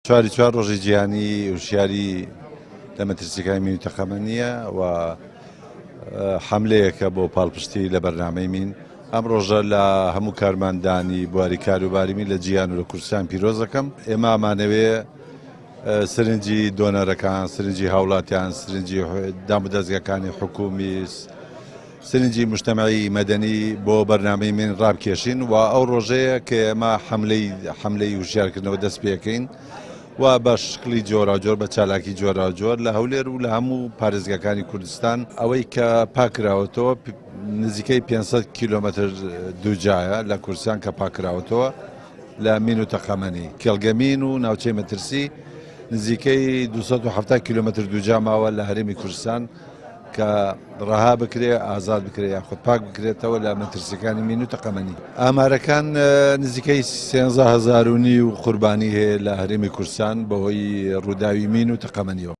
چوار ڕۆژی جیهانی وشیاری لە مەترسیەکانی مین و تەقەمەنیە و حملەیەکە بۆ پاڵپشتی لە بەرنامەی مین. ئەم ڕۆژە لە هەموو کارماندانی بواری کاروباریمی لە جیهان و لە کوردستان پیرۆز دەکەم. ئێمە ئامانەوێ سرنجی دۆنەرەکان، سرنجی هاوڵاتیان، سرنجی دامودەستگاکانی حکومی، سرنجی مجتەمەعی مەدەنی بۆ بەرنامەی من ڕابکێشین و ئەو ڕۆژەیە کە ئێمە حملەی وشیارکردنەوە دەست پێکەین و بە شکلی جۆراجۆر بە چالاکی جۆراجۆر لە هەولێر و لە هەموو پارێزگاکانی کوردستان ئەوەی کە پاکراوەتەوە نزیکەی 500 کیلۆمەتر دووجایە لە کوردستان کە پاکراوەتەوە لە مین و تەقەمەنی کێڵگەمین و ناوچەی مەترسی نزیکەی 270 کیلۆمەتر دووجا ماوە لە هەرێمی کوردستان کە ڕەها بکرێ ئازاد بکرێ یاخود پاک بکرێتەوە لە مەترسیەکانی مین و تەقەمەنی. ئامارەکان نزیکەی 13,500 و قوربانی هەیە لە هەرێمی کوردستان بەهۆی ڕووداوی مین و تەقەمەنیەوە.